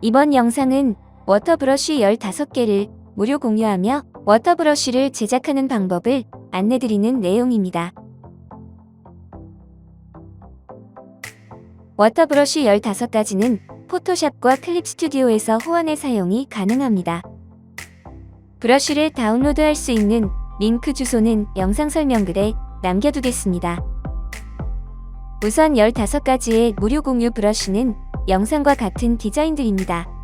이번 영상은 워터브러쉬 15개를 무료 공유하며 워터브러쉬를 제작하는 방법을 안내드리는 내용입니다. 워터브러쉬 15가지는 포토샵과 클립 스튜디오에서 호환해 사용이 가능합니다. 브러쉬를 다운로드할 수 있는 링크 주소는 영상 설명글에 남겨두겠습니다. 우선 15가지의 무료 공유 브러쉬는 영상과 같은 디자인들입니다.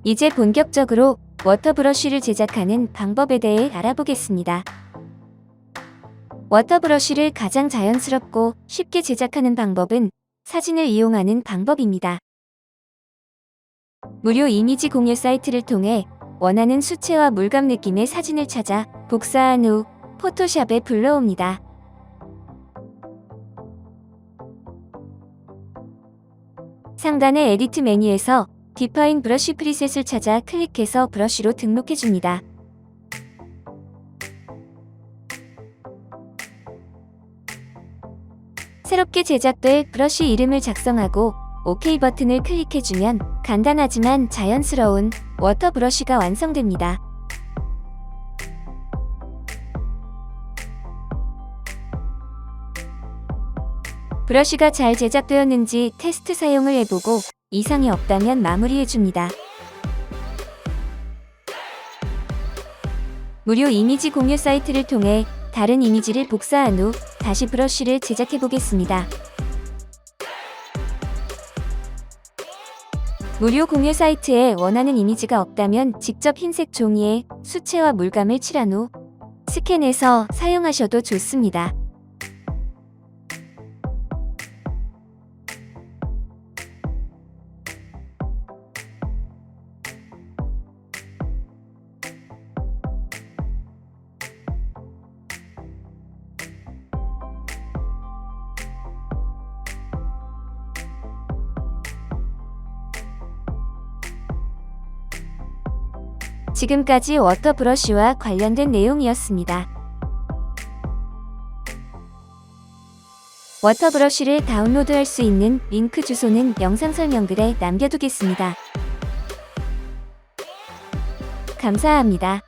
이제 본격적으로 워터브러쉬를 제작하는 방법에 대해 알아보겠습니다. 워터브러쉬를 가장 자연스럽고 쉽게 제작하는 방법은 사진을 이용하는 방법입니다. 무료 이미지 공유 사이트를 통해 원하는 수채화 물감 느낌의 사진을 찾아 복사한 후 포토샵에 불러옵니다. 상단의 에디트 메뉴에서 디파인 브러쉬 프리셋을 찾아 클릭해서 브러쉬로 등록해줍니다. 새롭게 제작될 브러쉬 이름을 작성하고 OK 버튼을 클릭해주면 간단하지만 자연스러운 워터 브러쉬가 완성됩니다. 브러쉬가 잘 제작되었는지 테스트 사용을 해보고 이상이 없다면 마무리해줍니다. 무료 이미지 공유 사이트를 통해 다른 이미지를 복사한 후 다시 브러쉬를 제작해보겠습니다. 무료 공유 사이트에 원하는 이미지가 없다면 직접 흰색 종이에 수채화 물감을 칠한 후 스캔해서 사용하셔도 좋습니다. 지금까지 워터브러쉬와 관련된 내용이었습니다. 워터브러쉬를 다운로드할 수 있는 링크 주소는 영상 설명글에 남겨두겠습니다. 감사합니다.